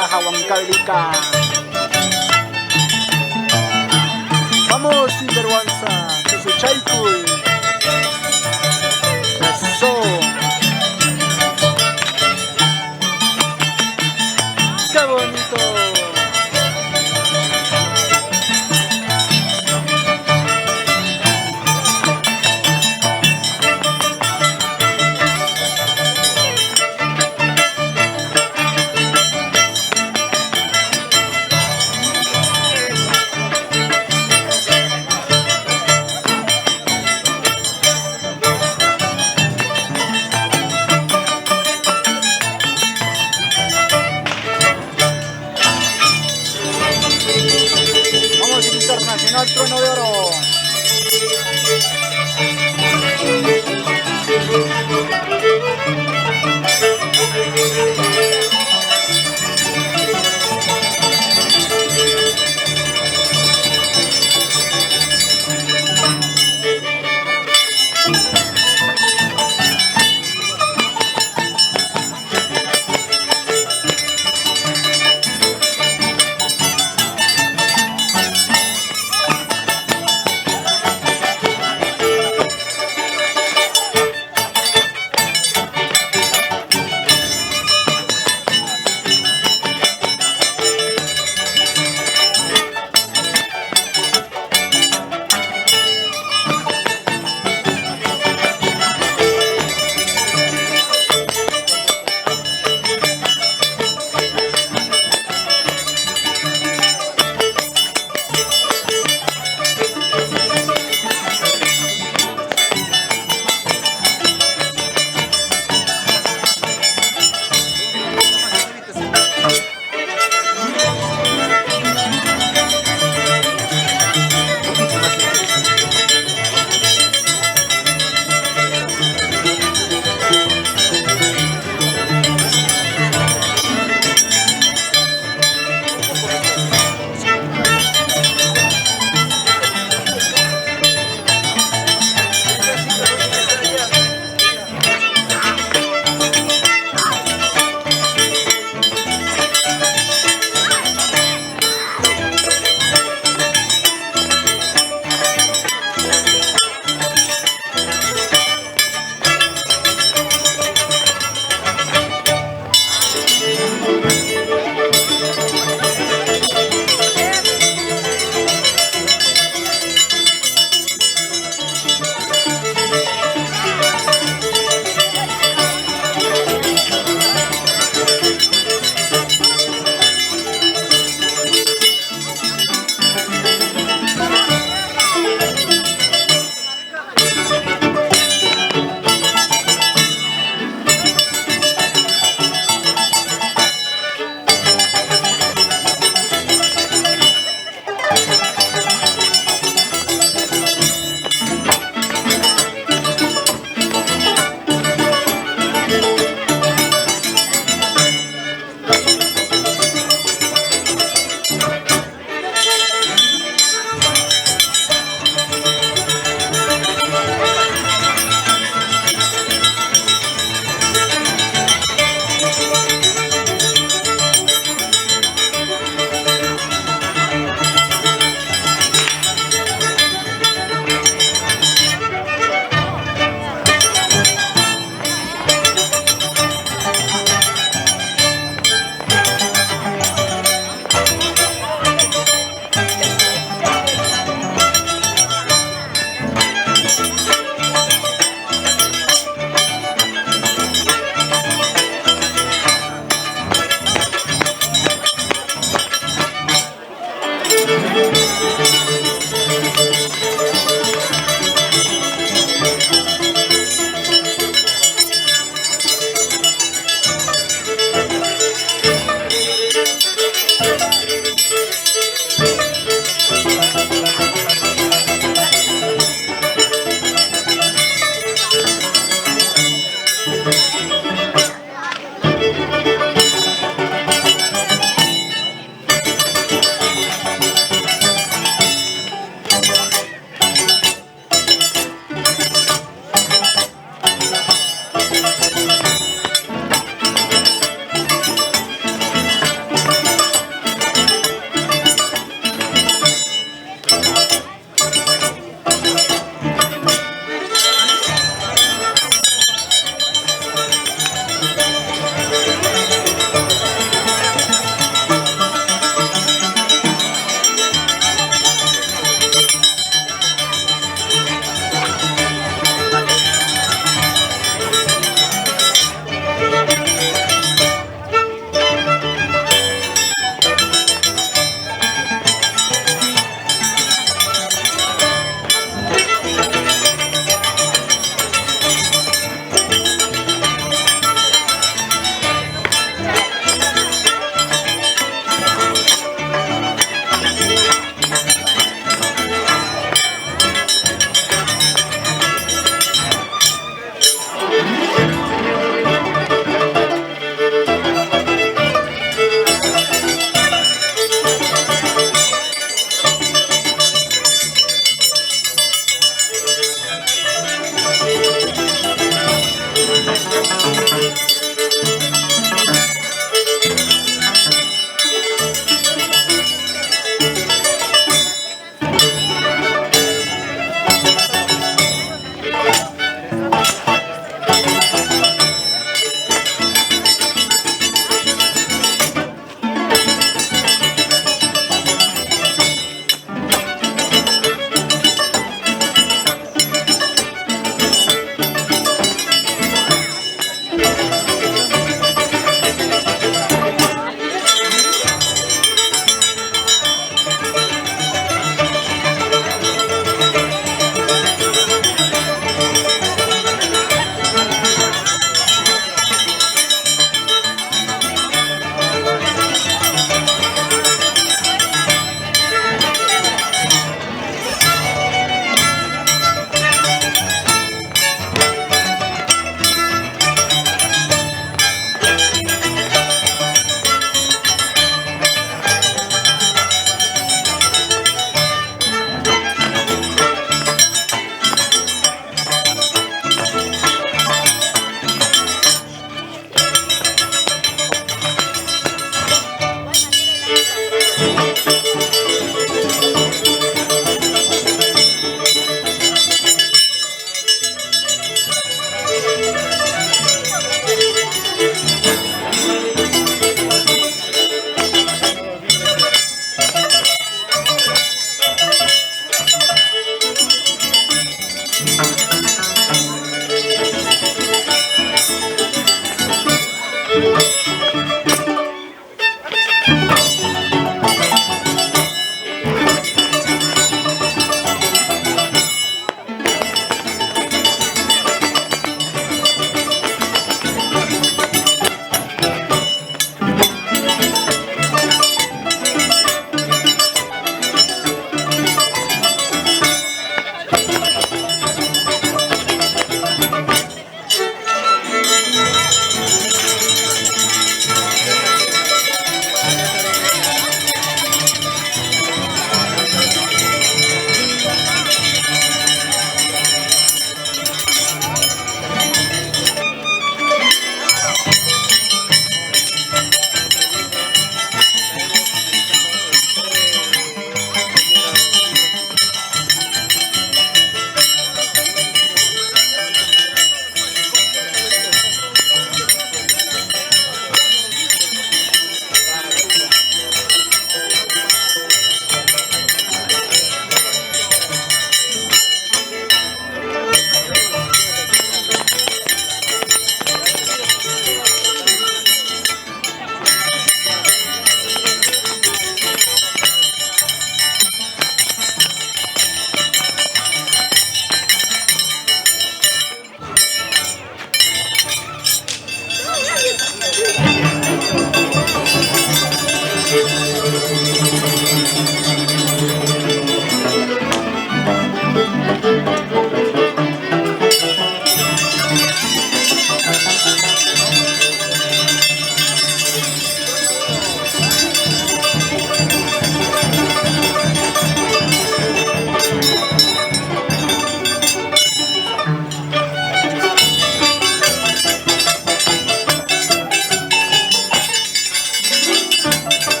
Taja Huancavelica. Vamos, sinvergüenza, que su chaicuy. Eso. Qué bonito.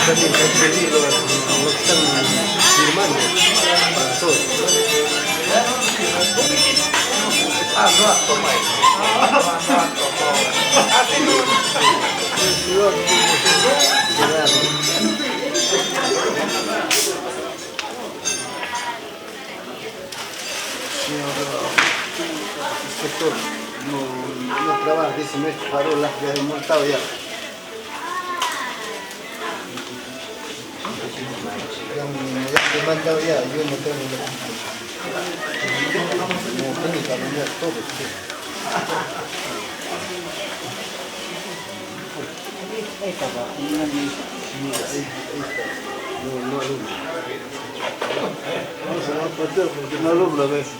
también conseguir lo que están firmando para todos. Inspector, no trabaja, dice, me paró la que ha desmontado ya. Ya me he mandado ya, yo no tengo como tengo que arreglar todo. Ahí está, no alumbra. Vamos a dar pateo porque no alumbra a veces.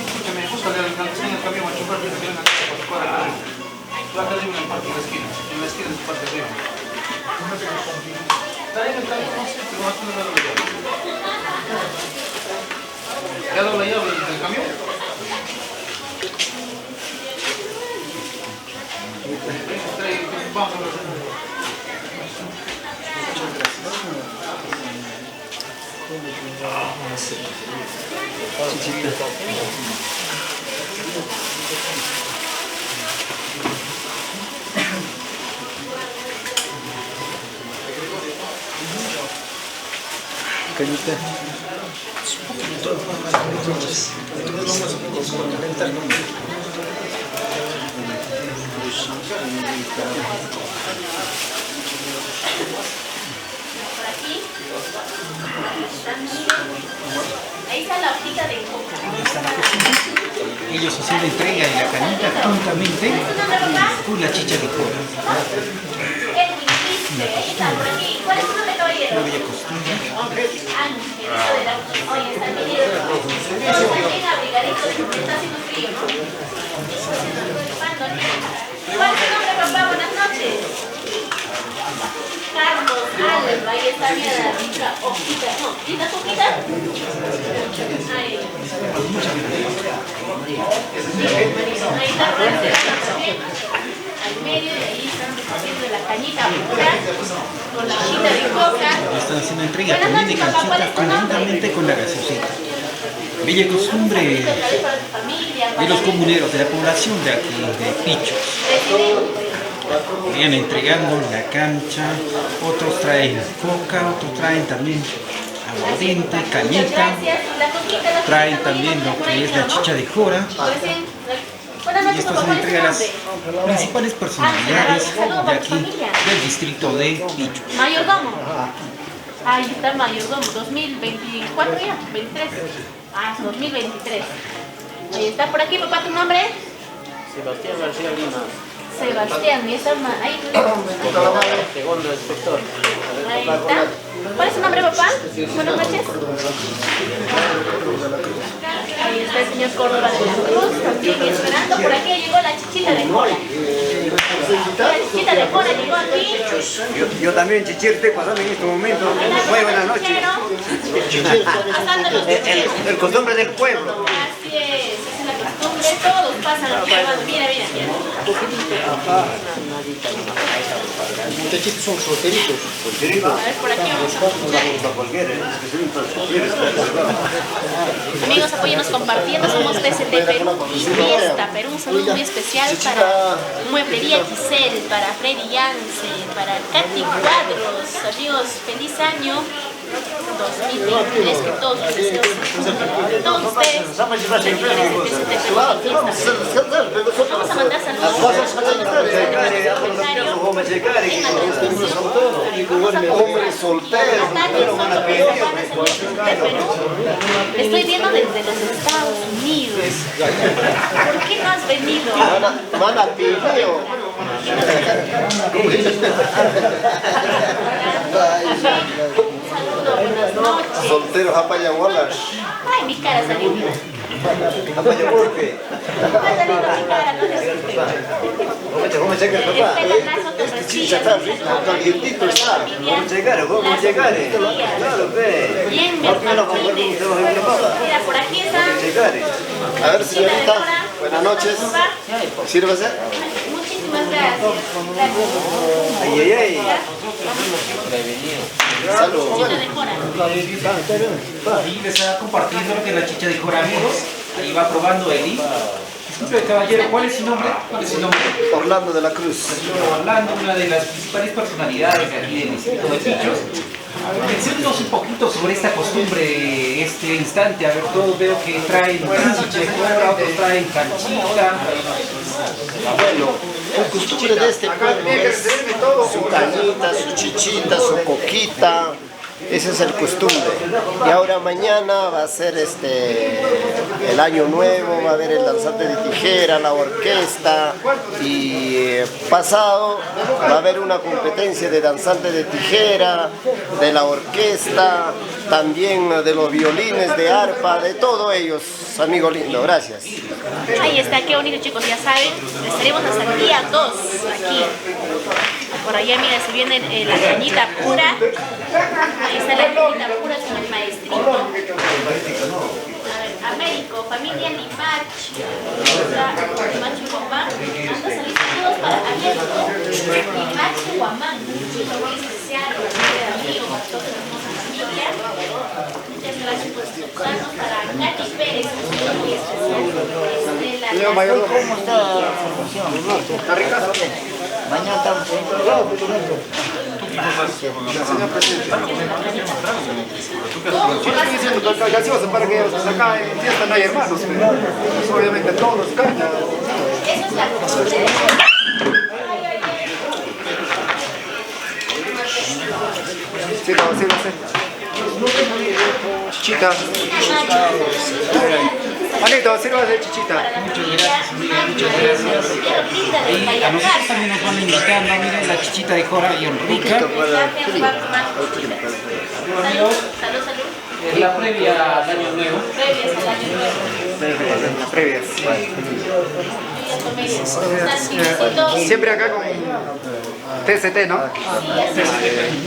Escúchame, búscale al camión al chofer que tiene una casa por fuera. La calle en el parque de la esquina. En la esquina de su parte de arriba. Está ahí, no sé, pero más o menos la llave. ¿Te ha dado la llave del camión? Vamos a ver. Cañita. Ahí está la hojita de coca. Ellos hacían la entrega de la canita juntamente con la chicha de cola. ¿Cuál es tu nombre, caballero? Una bella costumbre. Oye, está venido. Está bien abrigadito, está haciendo frío, ¿no? ¿Cuál es tu nombre, papá? Buenas noches. Carlos Alba, ahí está, mira la rica hojita. No, ¿quita tu hojita? Ahí. Ahí está también. Al medio, y ahí están haciendo la cañita pura con la hojita de coca. Están haciendo entrega también de canchita conjuntamente con la gaseosita. Bella costumbre de los comuneros de la población de aquí, de Pichos. Vienen entregando la cancha, otros traen coca, otros traen también aguardiente, cañita, traen también lo que es la chicha de jora. Y esto se entrega a las principales personalidades de aquí, del distrito de Pichos. Mayordomo. Ahí está el mayordomo, 2024 ya, 23. Ah, 2023. Ahí está por aquí, papá, ¿tu nombre? Sebastián García Lima, Sebastián, y está ahí. segundo inspector. Ahí está. ¿Cuál es su nombre, papá? Buenas noches. Ahí está el señor Córdoba de la Cruz, también esperando. Por aquí llegó la chichita de cola. La chichita de cola llegó aquí. Yo también chichir estoy pasando en este momento. Muy buenas noches. Pasando los chicheros. El costumbre del pueblo. Así es, esa es la costumbre. Todos pasan aquí llevando. Mira, mira, mira. Muchachitos son solteritos. A ver, por aquí vamos a mostrar. Amigos, apóyenos compartiendo, somos TCT Perú y Fiesta Perú. Un saludo muy especial para Mueblería Giselle, para Freddy Yance, para Katy Cuadros. Amigos, feliz año 2023, que todos los deseos de todos ustedes, seguidores de TCT Perú y Fiesta Perú. Vamos a mandar saludos a todos los Hombre soltero. Estoy viendo desde los Estados Unidos. ¿Por qué no has venido? Mana tío. Un saludo, buenas noches. Soltero Japaya Wallace. Ay, mi cara salió. Falta lindo mi cara, no les el pelanazo con rosquillas, calientito está. Vamos a llegar, vamos a llegar. Claro, ve. bien, Martínez. Mira, por aquí está. A ver, señorita, buenas noches. Sírvase. Muchísimas gracias. Ay, ay, ay. Salud. Chicha de jora. Ahí les está compartiendo lo que es la chicha de jora, amigos. Ahí va probando Eli. Disculpe, caballero, ¿cuál es su nombre? ¿Cuál es su nombre? Orlando de la Cruz. Señor Orlando, una de las principales personalidades de aquí del distrito de Pichos. Menciónenos un poquito sobre esta costumbre, este instante. A ver, todos veo que traen chicha de jora, otros traen canchita. Bueno, la costumbre de este pueblo es su cañita, su chichita, su coquita. Ese es el costumbre. Y ahora mañana va a ser el año nuevo, va a haber el danzante de tijera, la orquesta, y pasado va a haber una competencia de danzante de tijera, de la orquesta, también de los violines, de arpa, de todos ellos, amigo lindo, gracias. Ahí está, qué bonito, chicos, ya saben, estaremos hasta el día 2 aquí. Por allá, mira, se viene la cañita pura. Ahí está la cañita pura con el maestrito. A ver, Américo, familia Limach. Limach y Guamán. Ando saludos para Américo. Limach y Guamán. Muy especial, para mi amigo, para toda la hermosa familia. Muchas gracias por escucharnos. Para Katy Pérez, muy especial. Leo Mayor, ¿cómo está? ¿Está ricazo? Mañana estamos. Yo le estoy diciendo que gaseosa para que acá en fiesta no hay hermanos. Pues, obviamente todos caña. Eso es la costumbre. Sí, no, sí, no sé. Chichita. Manito, sírvase chichita. Muchas gracias. Y a nosotros también nos van invitando, miren la chichita de jora bien rica. Salud, salud, salud. Es la previa al año nuevo. Previas al año nuevo. Previas. Siempre acá con TST, ¿no?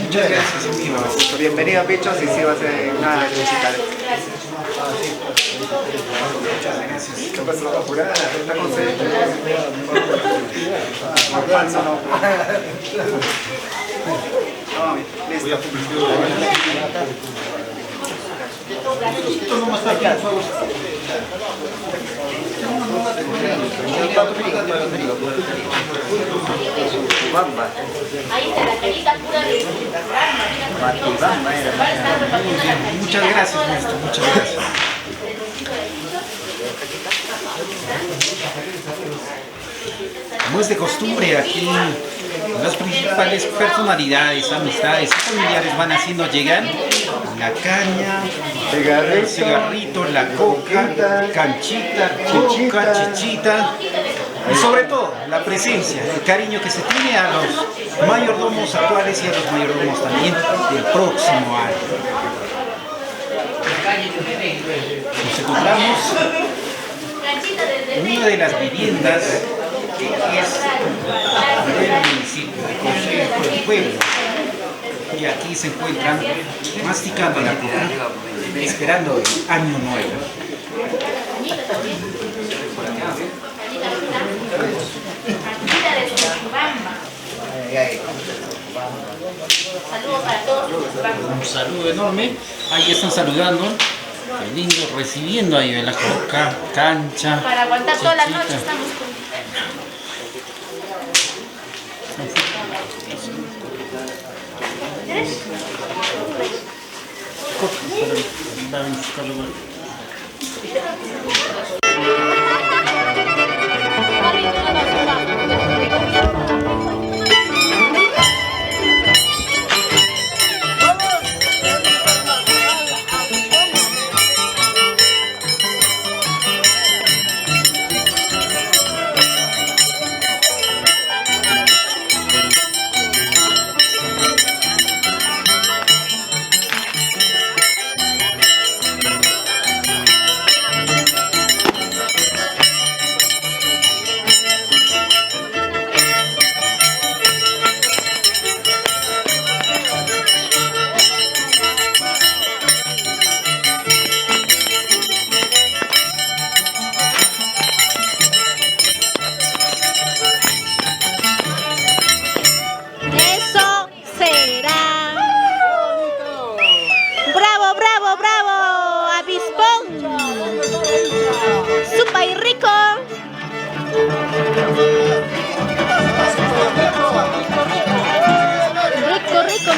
Muchas gracias, amigo. Bienvenido a Pichos y sírvase nada de chichita. ¿Qué pasó? Apurada, está con sed. Falso, no. Listo. Ahí está la carita pura de Muchas gracias, maestro. Muchas gracias. Como es de costumbre aquí, las principales personalidades, amistades y familiares van haciendo llegar la caña, el cigarrito, la coca, canchita, coca, chichita y sobre todo la presencia, el cariño que se tiene a los mayordomos actuales y a los mayordomos también del próximo año. Nos encontramos en una de las viviendas que es del municipio de Consejo del Pueblo. Y aquí se encuentran masticando la coca, esperando el año nuevo. Saludos para todos. Un saludo enorme. Ahí están saludando. Qué lindo, recibiendo ahí la coca, cancha. Para aguantar toda la chichita. noche estamos con...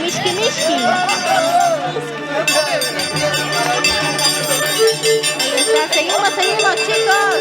Mishki Mishki. Ahí está, seguimos chicos.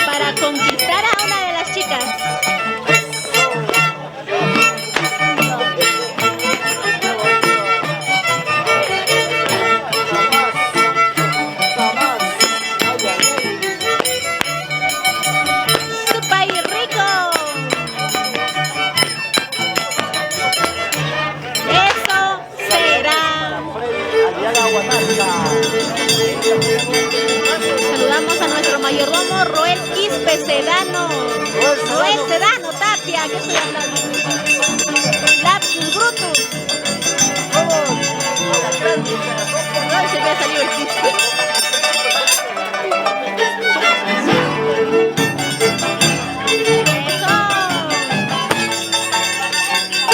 Para conquistar a una de las chicas. ¡Súper rico! Eso será. Saludamos a nuestro mayordomo Roel Quispe Sedano. Roel Sedano Tapia, ¿qué estoy hablando? Lapsus Brutus. Ay, se me ha salido el Quispe. Eso.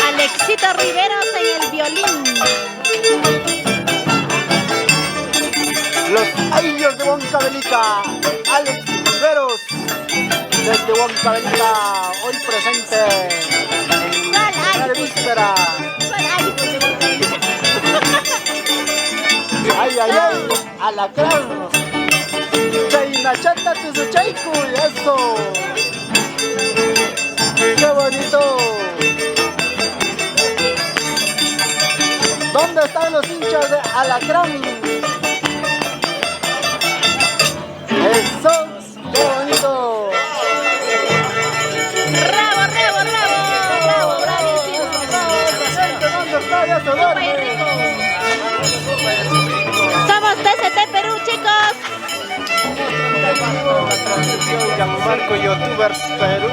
Alexito Riveros en el violín. Los Ayos de Huancavelica, Alex Riveros desde Huancavelica, hoy presente en la víspera. Ay, ay, ay, alacrán. Chaynachata Tuzuchaykuy, eso. Qué bonito. ¿Dónde están los hinchas de Alacrán? ¡Eso! ¡Qué bonito! ¡Bravo, bravo, bravo! ¡Bravo, bravísimo! ¡Súper rico! Somos TCT Perú, chicos. La transmisión Gianmarco Youtubers Perú.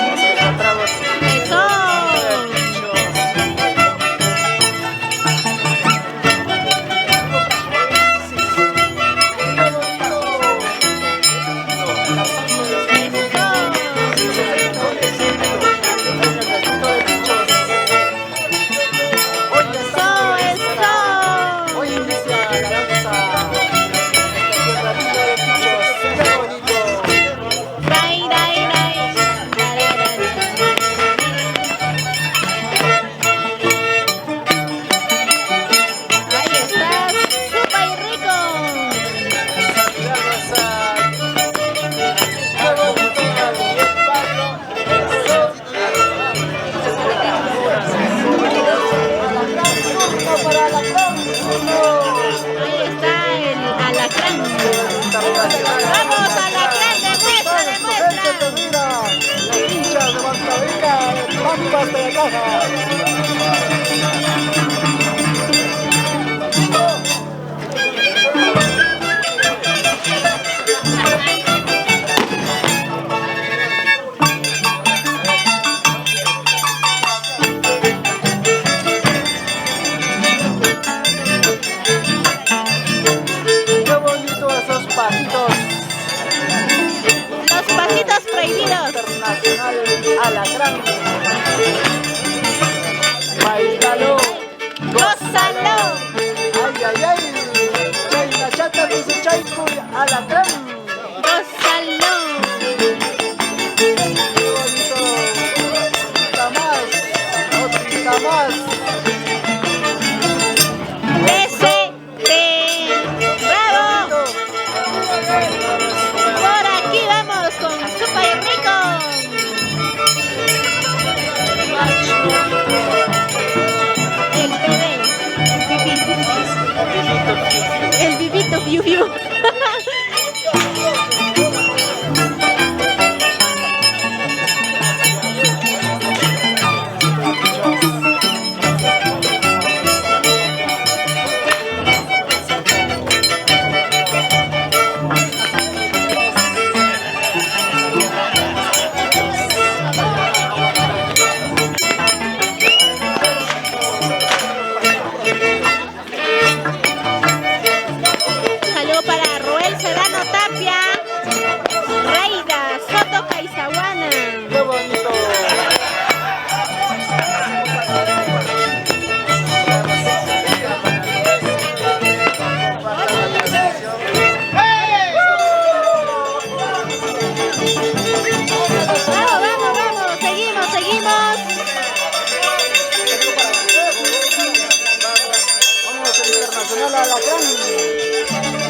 Nos encontramos. Eso. Ray, ray, ray. Chata de su chaico alacrán. ¡Gózalo! Qué bonito. Otrita más. Otrita más. ¡ST! ¡Bravo! Por aquí vamos con Super Rico. El bebé. El vivito Fiu Fiu. Saludo para Roel Sedano Tapia, Reida Soto Caizahuana. Qué bonito. Vamos, vamos, vamos, seguimos, seguimos. Vamos al Internacional Alacrán.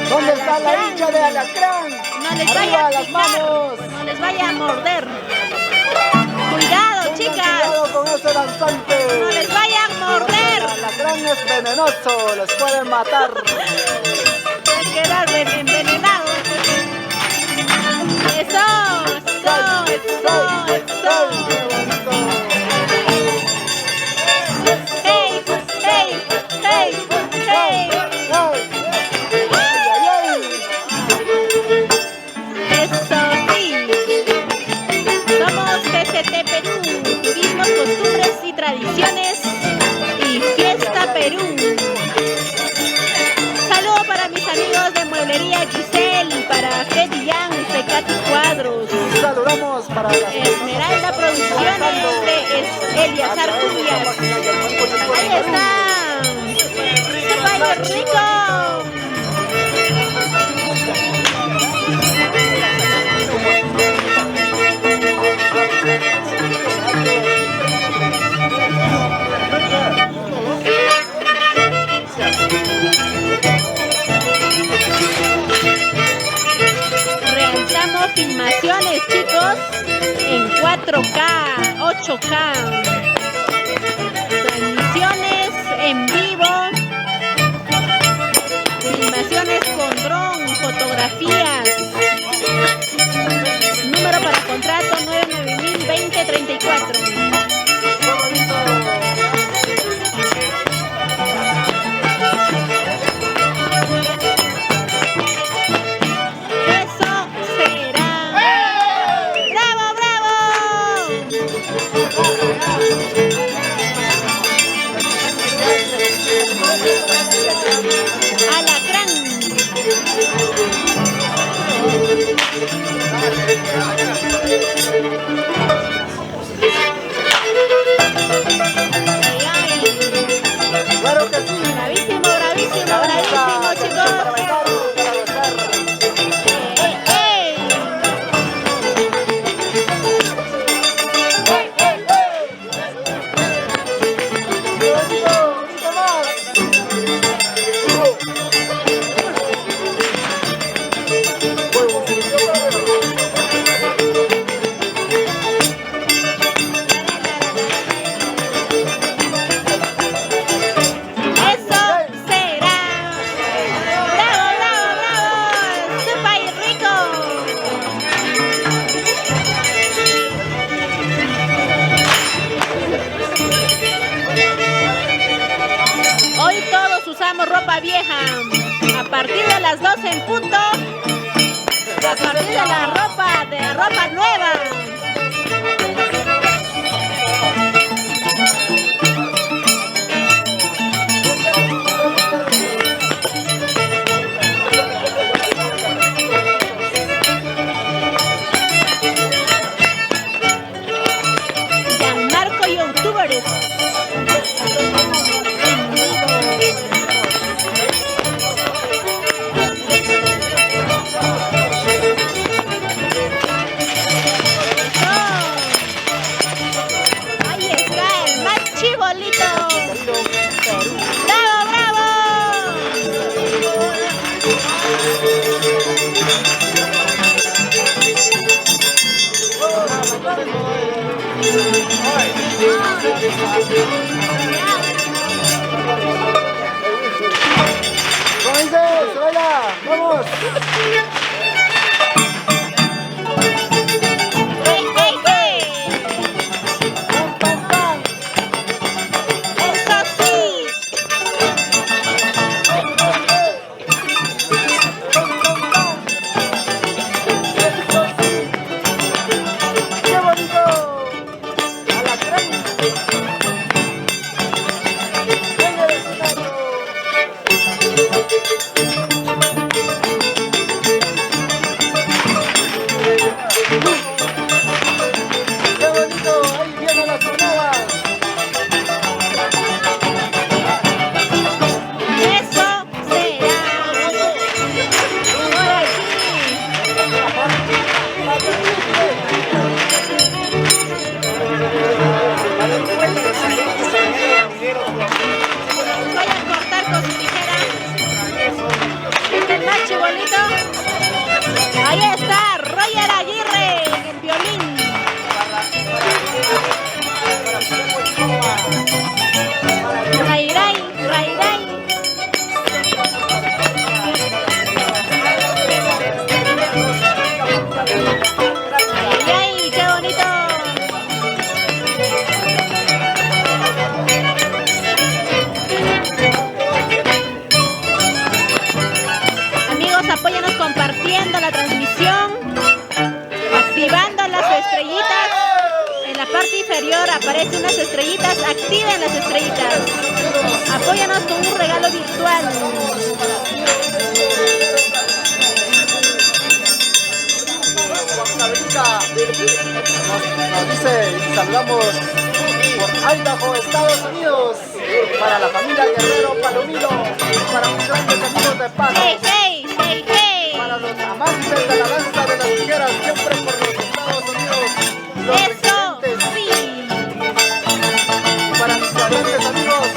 ¿Dónde está la hincha de Alacrán? No les Arriba vaya a las picar, manos. no les vaya a morder. Cuidado, Tengan chicas, cuidado con este danzante. no les vaya a morder. El alacrán es venenoso, les pueden matar. Pueden quedar envenenados. Eso, eso, eso, eso. Qué bonito. Hey, hey, hey, hey. Ay, ay, ay. Eso sí. Somos TCT Perú, Turismos, Costumbres y Tradiciones y Fiesta Perú. Saludo para mis amigos de Mueblería Giselle, para Freddy Yang, Tecati Cuadros, Saludamos para las Esmeralda Producciones de Eliazar Cubias. Ahí está. ¡Super rico! Realizamos filmaciones, chicos, en 4K, 8K. Transmisiones en vivo. Filmaciones con dron, fotografías. Número para contrato 9902034. Eso será. ¡Bravo, bravo! Alacrán. Ay, ay. Claro que sí. Bravísimo, bravísimo, bravísimo, chicos. ¡Ey, ey! Eso será. ¡Bravo, bravo, bravo! ¡Super rico! Hoy todos usamos ropa vieja. A partir de las 12 en punto. A partir de la ropa nueva. Gianmarco Youtubers. En vivo. ¡Bravo, bravo! ¿Cómo dice? ¡Se baila! ¡Vamos! ¡Hey, hey, hey! ¡Pam, pam, pam! ¡Eso sí! ¡Qué bonito! ¡Alacrán! ¡Venga el escenario! ¡Qué bonito! ¡Ahí vienen las tronadas! ¡Eso será! ¡Por aquí! Voy a cortar con su tijera. El macho bonito. Ahí está, Roger Aguirre en el violín. Rairay, rairay. Ay, ay, qué bonito. Amigos, apóyanos compartiendo la transmisión, activando las estrellitas. En la parte inferior aparecen unas estrellitas, activen las estrellitas. Apóyanos con un regalo virtual. Nos dice, saludamos por Idaho, Estados Unidos, para la familia Guerrero Palomino, para mis grandes amigos de Paz, ¡Hey, hey, hey, hey! para los amantes de la danza de las tijeras, siempre por los Estados Unidos, los ¡Eso residentes, sí! y para mis grandes amigos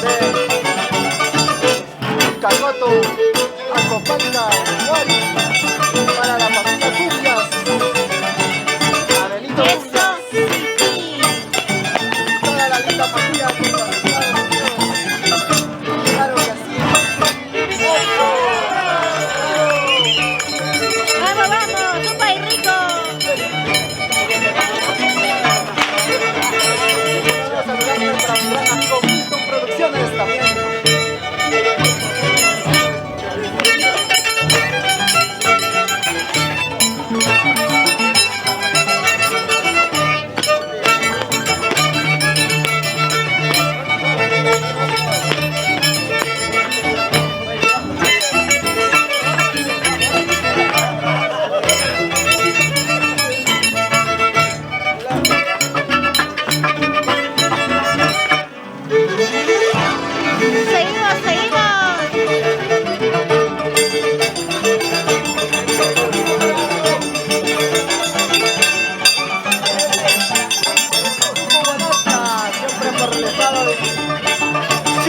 de Cagoto, Acopalca, Juárez, para la familia Cumbias, Abelito ¡Eso Cumbias, sí! toda la linda familia de los Estados Unidos. Claro que sí. ¡Vamos, vamos! ¡Un país rico! Quiero saludarme para mi gran amigo Milton Producciones también. ¡Seguimos, seguimos! Buenastra, siempre por el estado de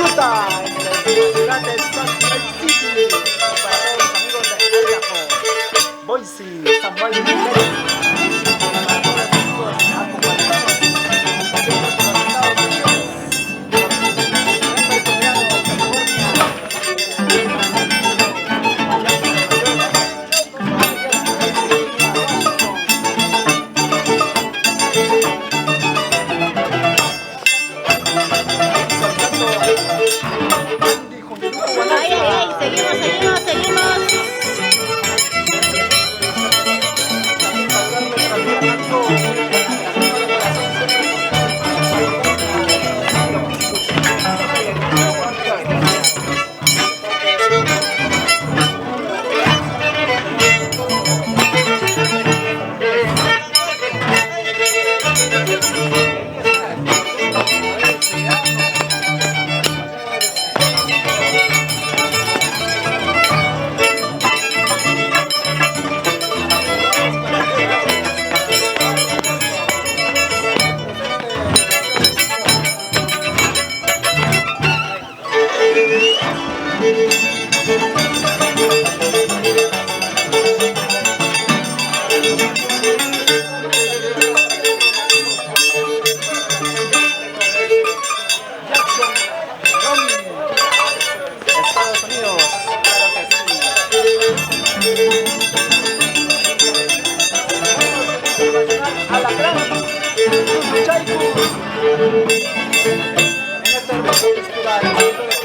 Utah, en la ciudad de Salt Lake City, para todos los amigos de Idaho, Boise, San Juan de México, para todos los amigos acompañados, siempre por los Estados Unidos, por el coreano, California, textura del palito de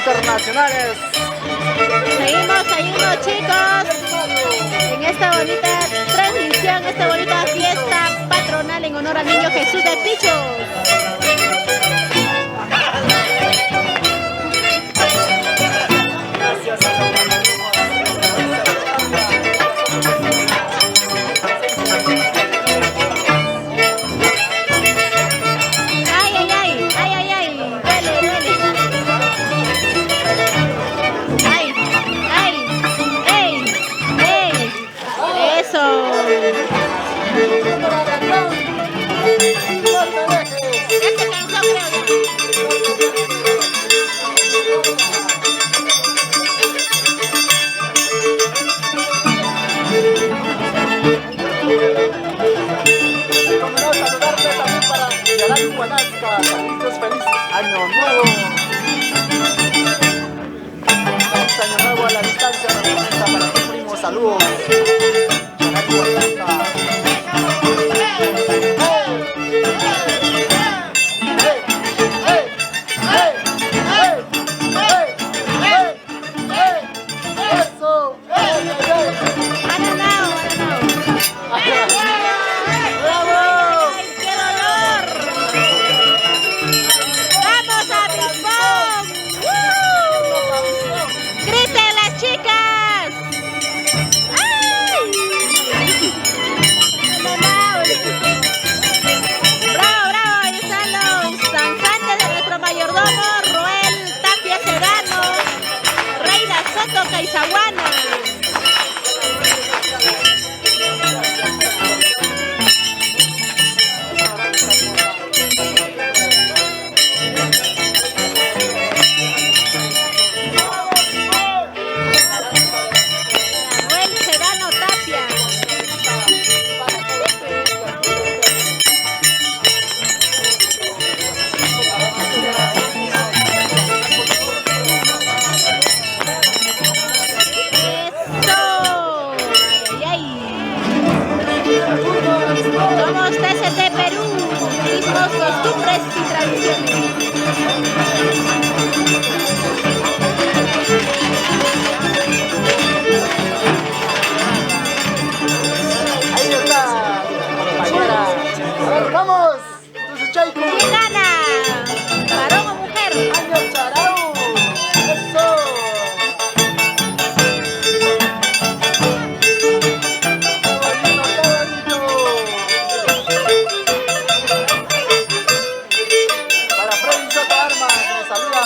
internacionales. Seguimos chicos en esta bonita transmisión, esta bonita fiesta patronal en honor al Niño Jesús de Pichos. saludos. Characo Bastanta. Eso. ¡Qué dolor! ¡Vamos a Bispón! ¡Griten las chicas! ¡Ay! ¡Bravo, bravo! Ahí están los danzantes de nuestro mayordomo, Roel Tapia Sedano, Reina Soto Caizahuana. Manuel Sedano Tapia. ¡Eso! ¡Ay, ay! Somos TCT Perú, mismos costumbres y tradiciones. Ahí está, compañera. A ver, vamos. Entonces, Chaico. ¿Quién gana? ¿Varón o mujer? Año Charao. Eso. Para Freddy Soto Armas, nos saluda.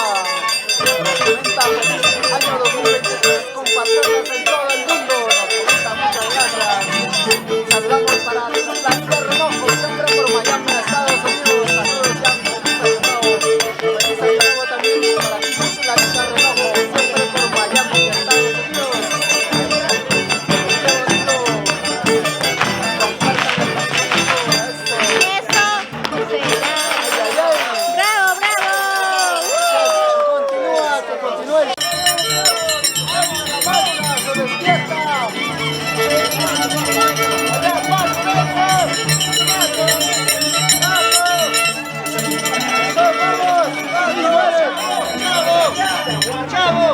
Nos comenta feliz año 2023, compatriotas en todo el mundo. Nos comenta muchas gracias. Saludamos para la Liga Renojo, siempre por Miami, Estados Unidos. Saludos, Jan. Feliz año nuevo. Feliz año nuevo también para ti, la Liga Renojo, siempre por Miami, Estados Unidos. Qué bonito. Compartan el partido. Eso. Eso será. Ay, ay, ay. ¡Bravo, bravo! Continúa, que continúe. ¡Vamos, se despierta! ¡Chavo!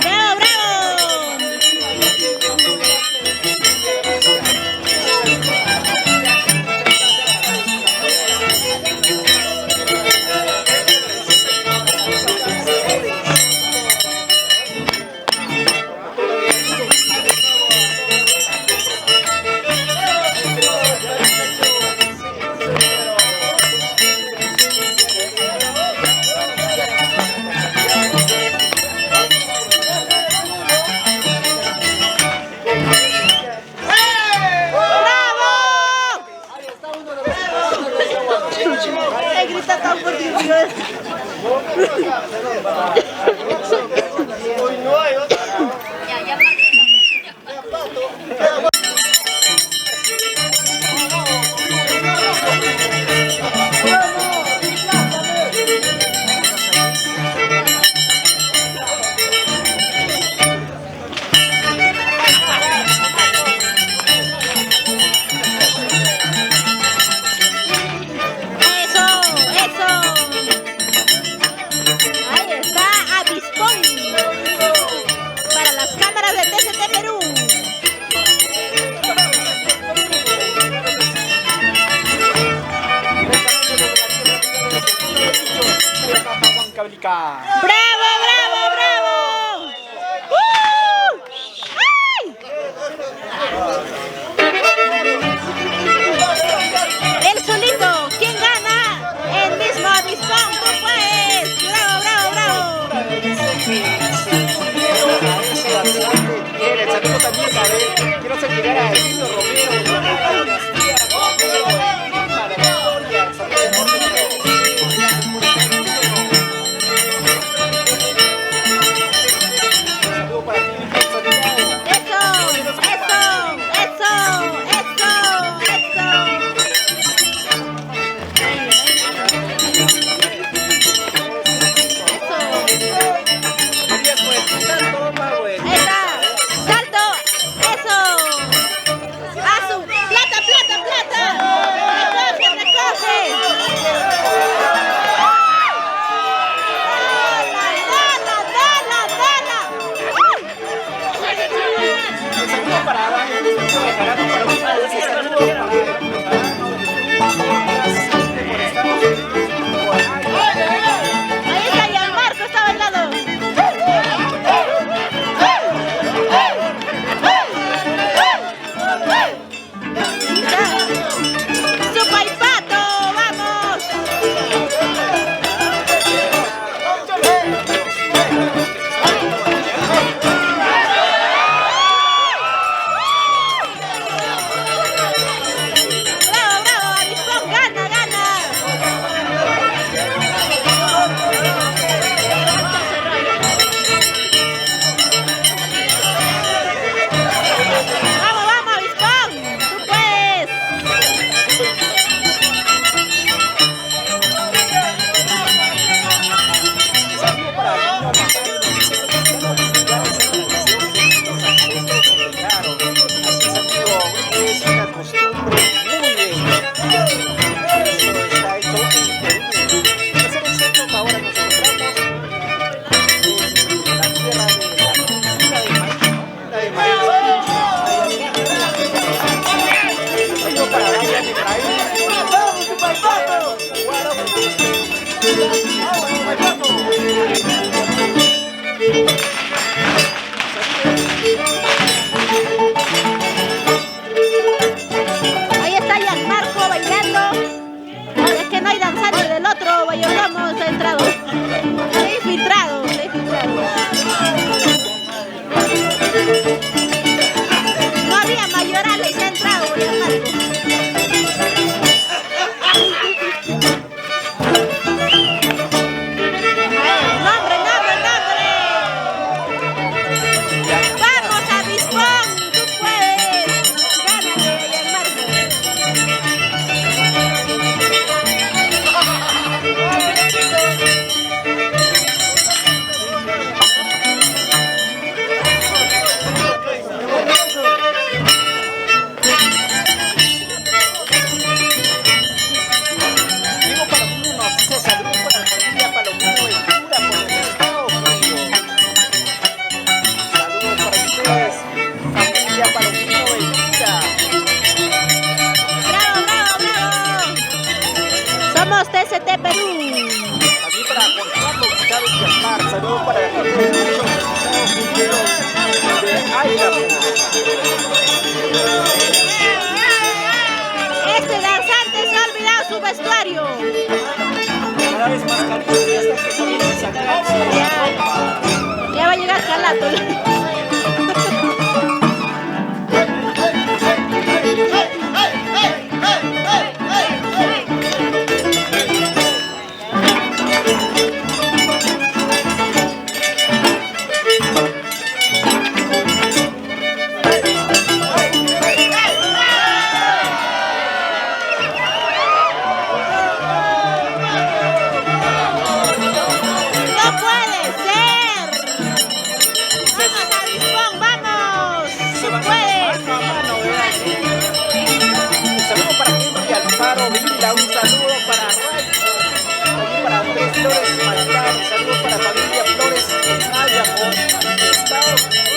¡Bravo, bravo! ¡Bravo! Ahí está uno de los Grita tan fuerte. Hoy no hay otro. Eso, eso. Ahí está Abispón. Para las cámaras de TCT Perú. ¡Bravo, bravo, bravo! ¡Ay! El solito, ¿quién gana? El mismo Abispón, tú puedes. ¡Bravo, bravo, bravo! El saludo también, a ver, quiero saludar a Elvino Romero. Saludo para ti, Santiago. Eso, eso, eso, eso, eso. saludo para Daniel, para ustedes, y saludo Ahí está Gianmarco, está bailando. ¡Sopa y pato! ¡Vamos! ¡Bravo, bravo! ¡Avispón, gana, gana! ¡Vamos, vamos, Avispón! ¡Tú puedes! saludo para claro, así es amigo, es una costumbre muy bella. Esto está hecho en Perú. Es el centro que ahora nos encontramos en la tierra de la cultura de maíz, ¿no? La de maíz. Saludo para Daniel de Efraín. ¡Vamos, Supaipato! Ahí está Gianmarco bailando. Es que no hay danzante del otro Bayolamo, está entrado. Está infiltrado, está infiltrado. No había mayorales, se ha entrado Gianmarco. ¡Nombre, nombre, nombre! ¡Vamos, Avispón! ¡Tú puedes! ¡Gánale, Gianmarco! Digo Palomino, dice saludos para la familia Palomino de Cura por el estado frío. Saludos para ustedes, familia Palomino de Cura. ¡Bravo, bravo, bravo! Somos TCT Perú. También para Juan Carlos Chávez Yamar. Saludos para la gente de los Estados Unidos de Idaho. Este danzante se ha olvidado su vestuario. Cada vez más cariño hasta que comienza a sacarse la ropa. Ya va a llegar Calato. ¡No puede ser! ¡Vamos, Avispón, vamos! ¡Se puede! Mano a mano, ¿verdad? Un saludo para Henry Alfaro Vila, un saludo para Raico, también para Andrés Flores Maitán, un saludo para familia Flores en Idaho, Estados Unidos.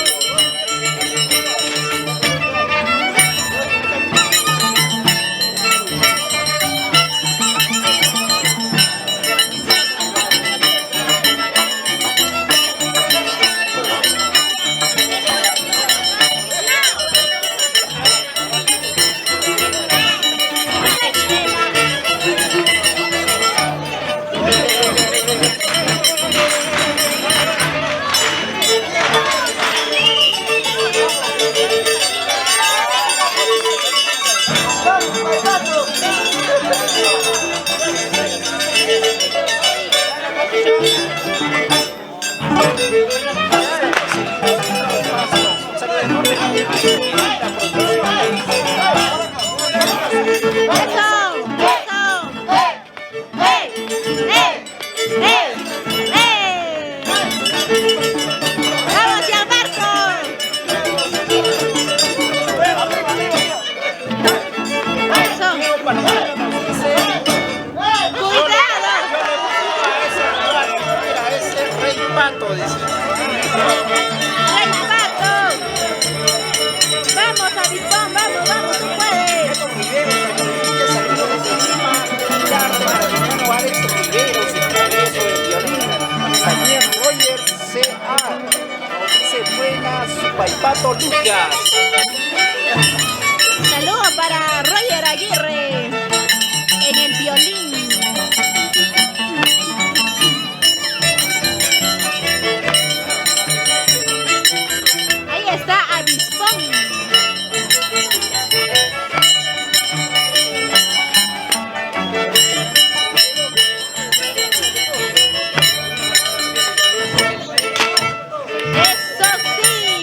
Pato, dice. ¡Rey Pato! Pato Lucas. Saludos para Roger Aguirre en el violín. Ahí está Avispón. Eso sí.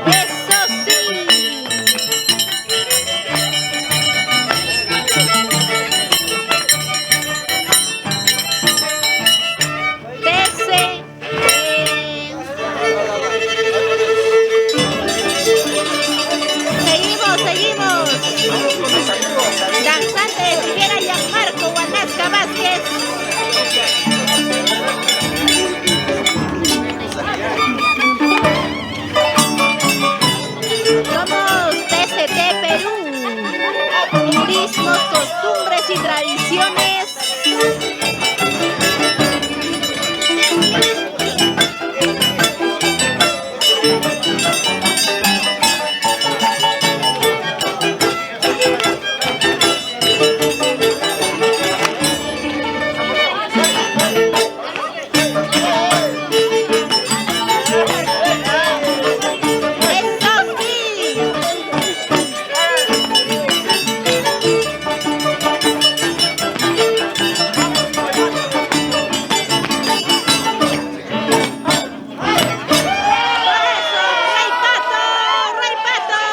Eso sí. TC. Seguimos. Danzante de Figuera Gianmarco Guanasca Vázquez. Somos TCT Perú. Turismos, costumbres y tradiciones. Eso sí. Rey Pato.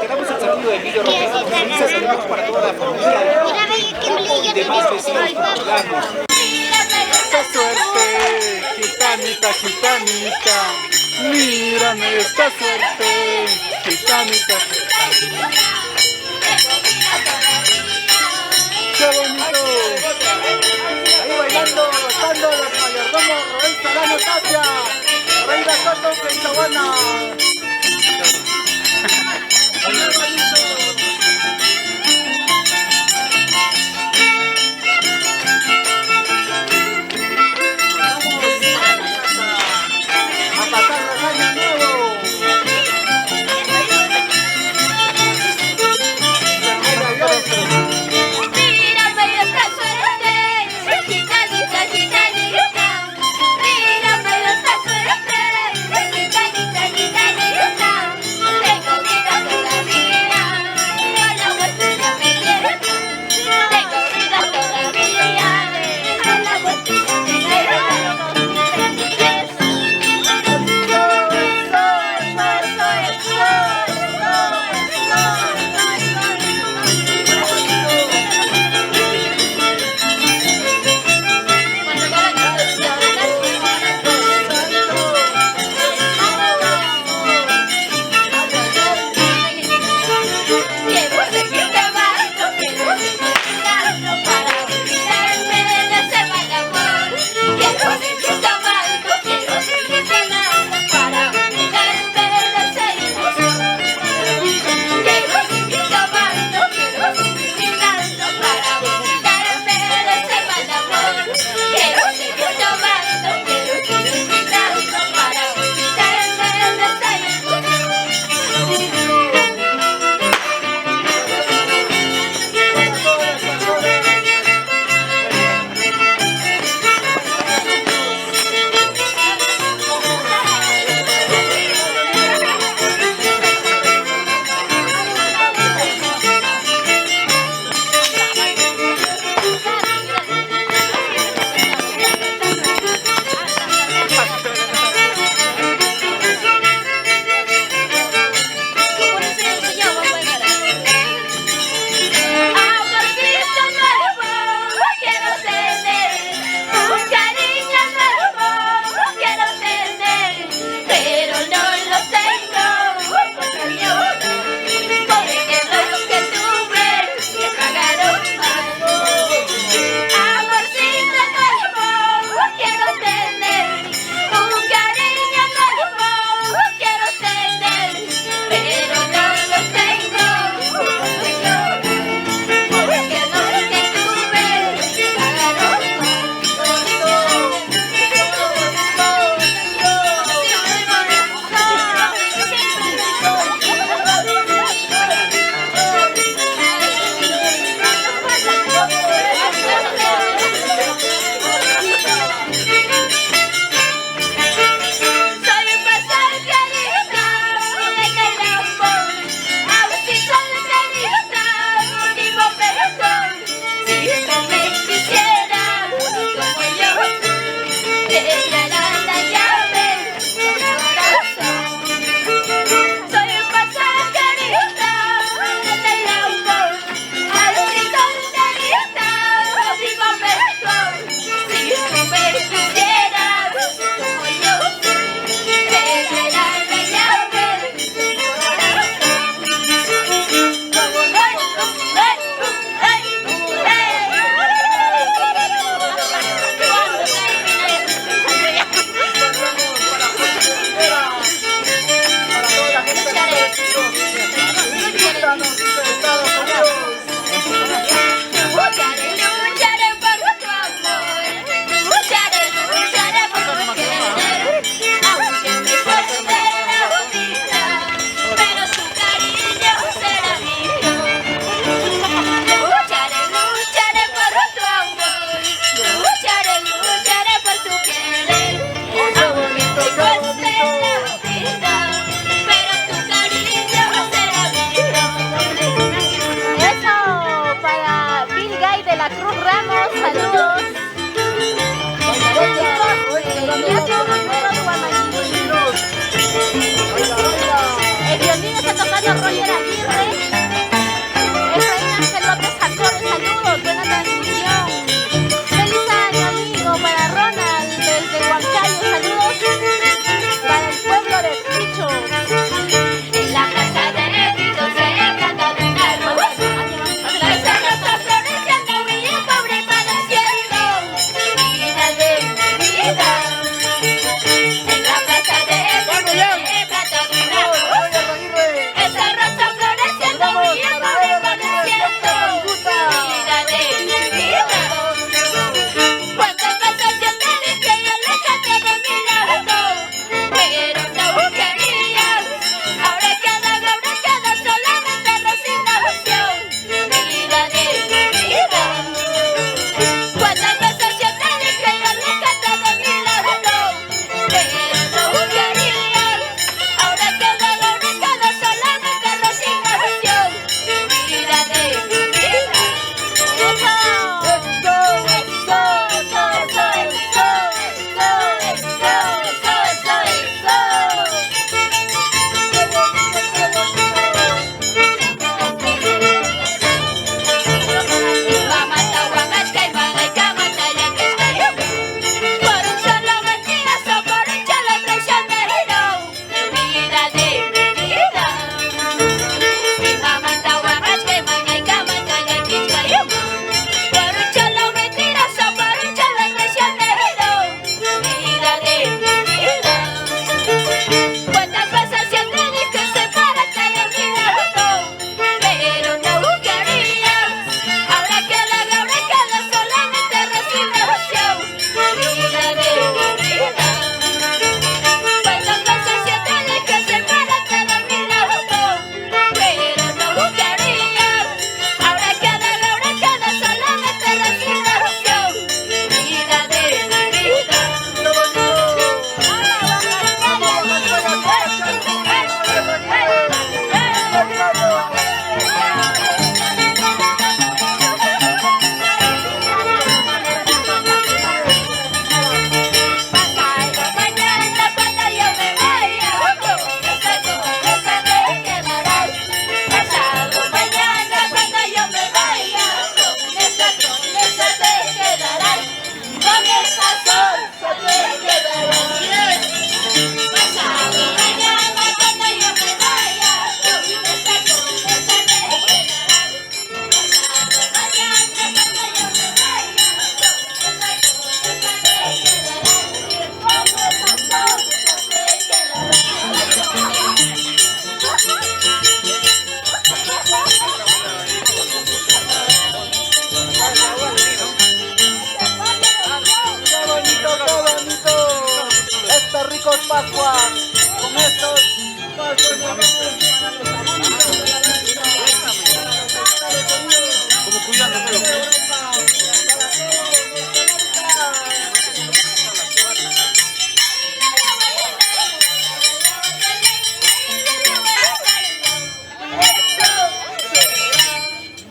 Queremos el saludo de Emilio Romero. Felices saludos para toda la familia y demás vecinos poblanos. ¡Qué suerte! Gitanita, gitanita. Mírame esta suerte. Gitanita. ¡Qué bonito! Ahí bailando, estando los mayordomos Roel Solano Tapia, Reina Soto Queitahuana. A pasar el año nuevo. Mírame esta suerte, gitanita, gitanita. Mírame esta suerte, gitanita, gitanita. Tengo vida todavía. Pascua. Con estos pasos nos vamos para los amantes de la música. Como cuidándoselo.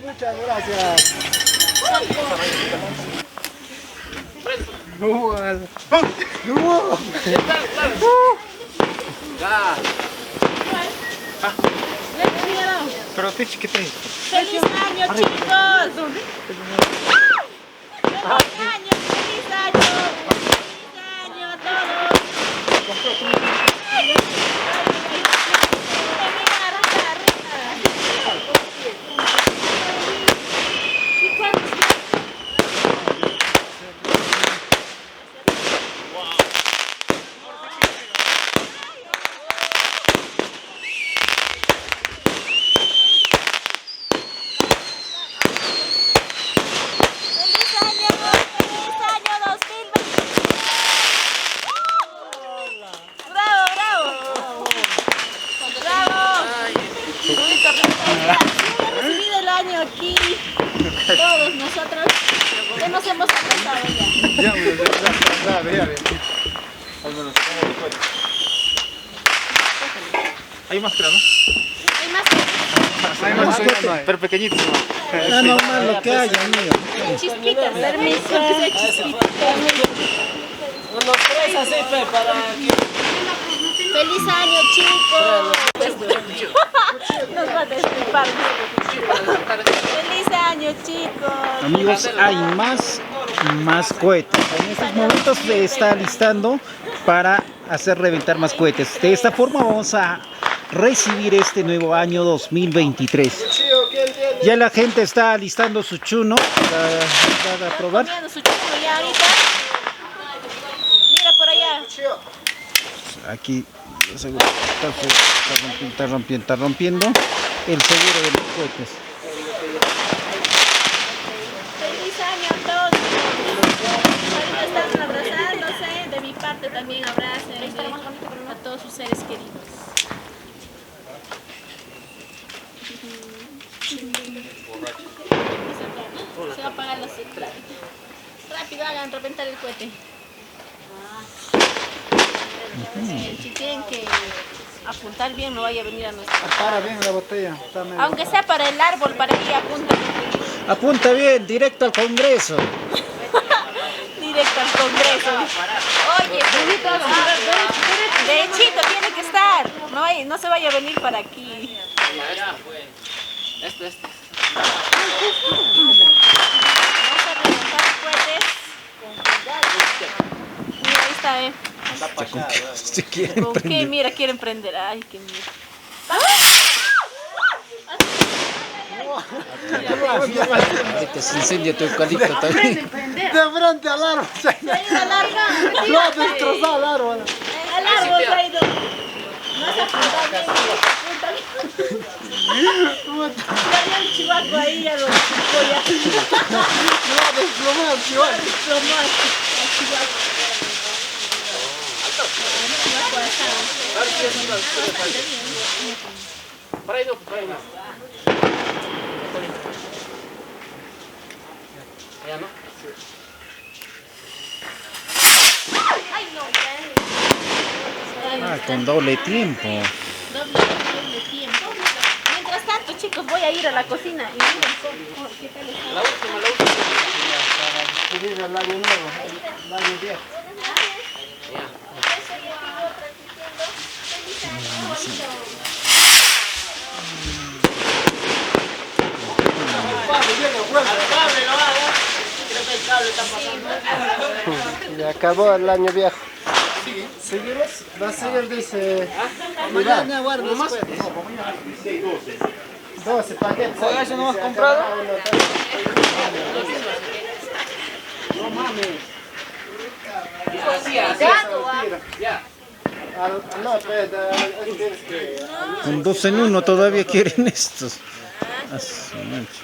Muchas gracias. Pero Tich, ¿qué traes? ¡Feliz año, chicos! ¡Feliz año! ¡Feliz año! ¡Feliz año a todos! ¡Feliz año 2020! ¡Bravo, bravo! ¡Bravo! Hemos recibido el año aquí. Todos nosotros que nos hemos atrasado ya. Ya, ya. Al menos. Hay más, creo, ¿no? Hay más Hay más, pero pequeñitos. Es normal lo que haya, amigo. chispitas. Permiso, que sea chispitas. Unos 3 así, para ¡Feliz año, chicos! Nos va a destripar. ¡Feliz año, chicos! Amigos, hay más cohetes. En estos momentos se está listando para hacer reventar más cohetes. De esta forma vamos a recibir este nuevo año 2023. Ya la gente está alistando su chuno para probar. Comiendo su chuno ya ahorita. Mira por allá. Aquí seguro está rompiendo el seguro de los cohetes. ¡Feliz año a todos! Ahorita están abrazándose. De mi parte también abracen a todos sus seres queridos. Se va a apagar la central. Rápido, hagan reventar el cohete. Si tienen que apuntar bien, no vaya a venir a nuestra. Para bien la botella. Aunque sea para el árbol, para que apunten. Apunta bien, directo al Congreso. Directo al Congreso. Oye, derechito tiene que estar. No se vaya a venir para aquí. Esto. Vamos a reventar cohetes. Mira, ahí está, Si quieren ¿Con qué? prender. Mira, quieren prender. Ay, qué miedo. Ahorita se incendia tu eucalipto también. De frente al árbol. Lo ha destrozado el árbol. El árbol se ha ido. No se apunta bien. Ya el chivaco ahí a los chicos. Lo ha desplomado el chihuahua. Desplomó al chivaco. Para ahí no, para ahí no. Ya no. Ay, no, Ah, con doble tiempo. doble tiempo. Mientras tanto, chicos, voy a ir a la cocina y miren qué tal está. La última. Vivir el año nuevo, el año viejo. Ya acabó el año viejo. ¿Seguimos? Va a seguir, dice. Mañana guarda después. 12 paquetes. ¿Sabes eso no has comprado? No mames. No, pero Con 2 en 1 todavía quieren estos. A su mancha.